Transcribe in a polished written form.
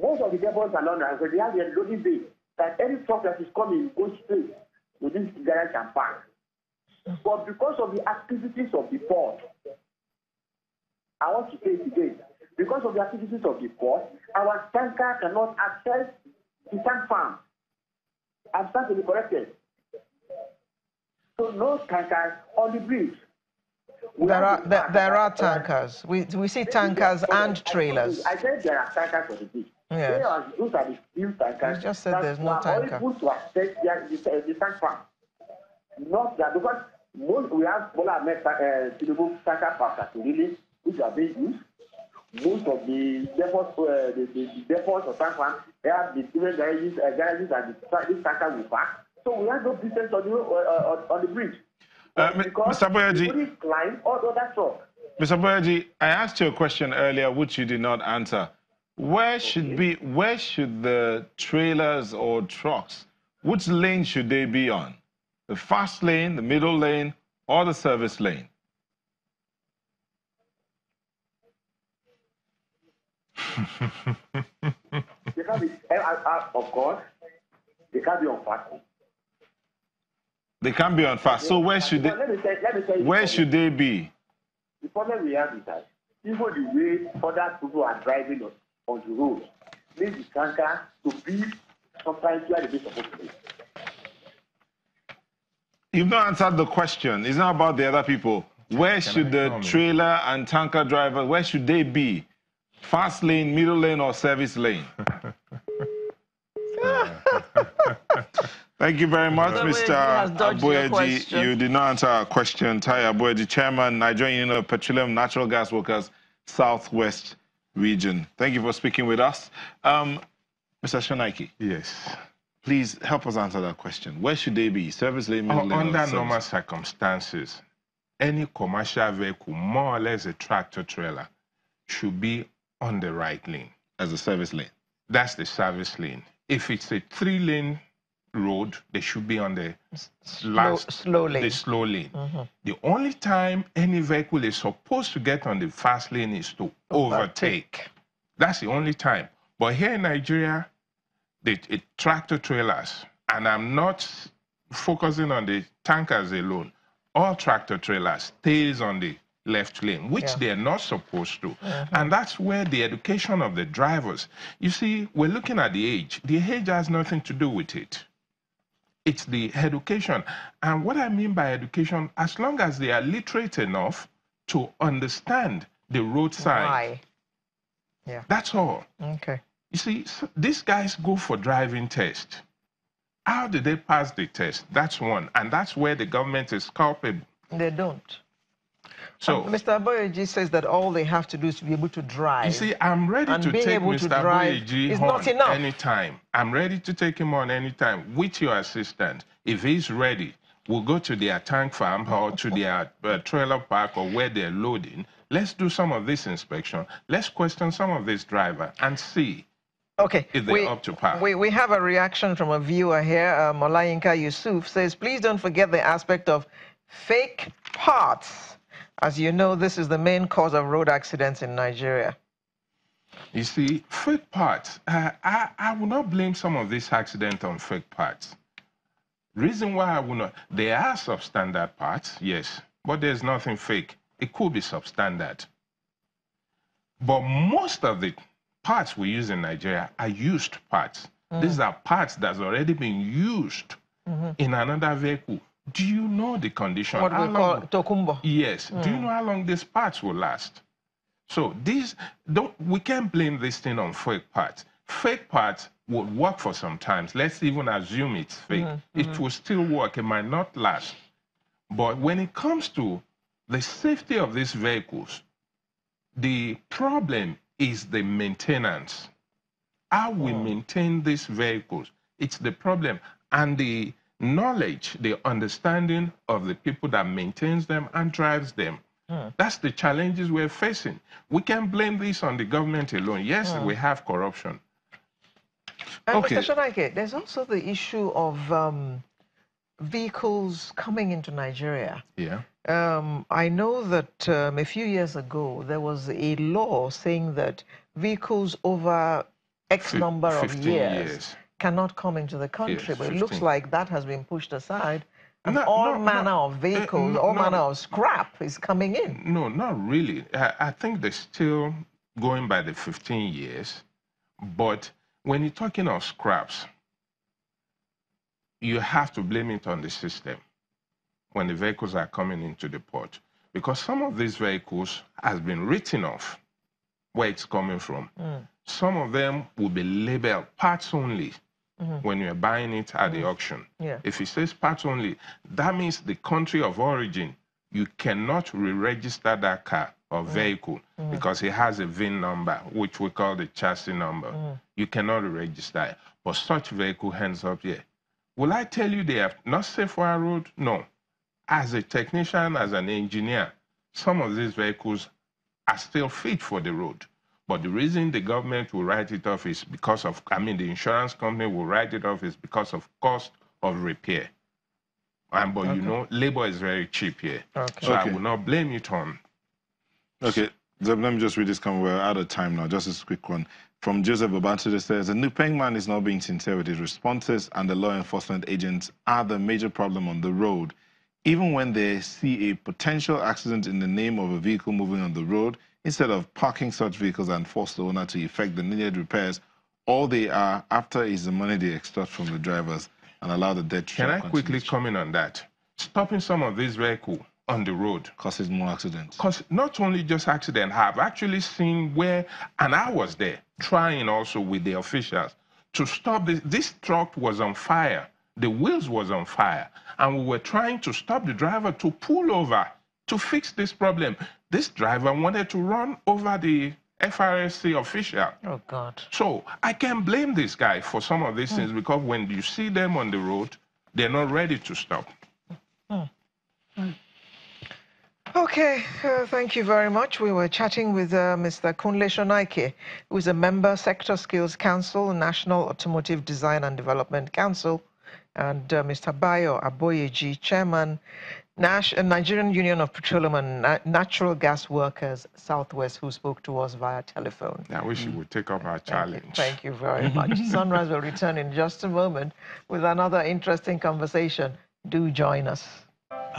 Most of the depots are not, so they have a loading bay that any truck that is coming goes straight within the garage and park. But because of the activities of the port, I want to say it again, because of the activities of the port, our tanker cannot access the tank farm. I'm starting to be corrected. So no tankers on the bridge. There are tankers. We see tankers and trailers. I said there are tankers on the bridge. Yes. Those are the few tankers. You just said there's no tanker. Able to access the tank farm. Not that, because we have suitable tanker parks really, which are being used. Most of the depots, the depots of tank farm, they have the different garages that this tanker will park. So we have no business on the bridge. Mr. Boyaji, Mr. Boyaji, I asked you a question earlier which you did not answer. Where should the trailers or trucks, which lane should they be on? The fast lane, the middle lane, or the service lane? They can be, of course, they can be on fast. They can be on fast. So where should should they be? The problem we have is that even the way other people are driving on the road makes the tanker to be sometimes where they're supposed to be. You've not answered the question. It's not about the other people. Where should the trailer and tanker driver, where should they be? Fast lane, middle lane, or service lane? Thank you very much, Mr. Aboyeji. You did not answer our question. Tai Aboyeji, Chairman, Nigerian Union of Petroleum Natural Gas Workers, Southwest Region. Thank you for speaking with us. Mr. Shonaiki. Yes. Please help us answer that question. Where should they be? Service lane, middle lane, under normal circumstances, any commercial vehicle, more or less a tractor trailer, should be on the right lane. As a service lane? That's the service lane. If it's a 3-lane road, they should be on the slow lane. The slow lane. The only time any vehicle is supposed to get on the fast lane is to overtake. That's the only time. But here in Nigeria, the tractor trailers, and I'm not focusing on the tankers alone, all tractor trailers stays on the left lane, which they're not supposed to. And that's where the education of the drivers, you see, we're looking at the age. The age has nothing to do with it. It's the education. And what I mean by education, as long as they are literate enough to understand the road sign. Why? Yeah. That's all. Okay. You see, these guys go for driving test. How did they pass the test? That's one. And that's where the government is culpable. They don't. So, Mr. Aboyeji says that all they have to do is to be able to drive. You see, I'm ready to take Mr. Aboyeji on anytime. I'm ready to take him on anytime with your assistant. If he's ready, we'll go to their tank farm or to their trailer park or where they're loading. Let's do some of this inspection. Let's question some of this driver and see if they're up to par. We have a reaction from a viewer here. Molayinka Yusuf says, please don't forget the aspect of fake parts. As you know, this is the main cause of road accidents in Nigeria. You see, fake parts, I will not blame some of these accidents on fake parts. Reason why I will not, there are substandard parts, yes, but there's nothing fake. It could be substandard. But most of the parts we use in Nigeria are used parts. These are parts that's already been used in another vehicle. Do you know the condition? What we call tokumbo. Yes. Do you know how long these parts will last? So we can't blame this thing on fake parts. Fake parts would work for some times. Let's even assume it's fake. It will still work. It might not last. But when it comes to the safety of these vehicles, the problem is the maintenance. How we maintain these vehicles, it's the problem. And the knowledge, the understanding of the people that maintains them and drives them. That's the challenges we're facing. We can't blame this on the government alone. Yes, we have corruption. Mr. Shonaike, there's also the issue of vehicles coming into Nigeria. Yeah. I know that a few years ago, there was a law saying that vehicles over X number of 15 years cannot come into the country. Yes, but it looks 15. like that has been pushed aside. And No, all no, manner no. of vehicles, No, all no. manner of scrap is coming in. No, not really. I think they're still going by the 15 years. But when you're talking of scraps, you have to blame it on the system when the vehicles are coming into the port. Because some of these vehicles has been written off where it's coming from. Some of them will be labeled parts only when you're buying it at the auction. Yeah. If it says parts only, that means the country of origin, you cannot re-register that car or vehicle because it has a VIN number, which we call the chassis number. You cannot re-register it. But such vehicle ends up here. Will I tell you they are not safe for our road? No. As a technician, as an engineer, some of these vehicles are still fit for the road. But the reason the government will write it off is because of, the insurance company will write it off is because of cost of repair. But you know, labor is very cheap here. So I will not blame it on. Okay, Zeb, let me just read this comment. We're out of time now. Just a quick one. From Joseph Babantide says, the NUPENG man is not being sincere with his responses, and the law enforcement agents are the major problem on the road. Even when they see a potential accident in the name of a vehicle moving on the road, instead of parking such vehicles and force the owner to effect the needed repairs, all they are after is the money they extort from the drivers and allow the dead to Can I quickly comment on that? Stopping some of these vehicles on the road causes more accidents. Because not only just accident, I've actually seen where, and I was there, trying also with the officials to stop this. This truck was on fire. The wheels was on fire. And we were trying to stop the driver to pull over to fix this problem. This driver wanted to run over the FRSC official. Oh, God. So I can't blame this guy for some of these things because when you see them on the road, they're not ready to stop. Okay, thank you very much. We were chatting with Mr. Kunle Shonaike, who is a member, Sector Skills Council, National Automotive Design and Development Council, and Mr. Bayo Aboyeji, Chairman, Nigerian Union of Petroleum and Natural Gas Workers, Southwest, who spoke to us via telephone. I wish you would take up our challenge. Thank you very much. Sunrise will return in just a moment with another interesting conversation. Do join us.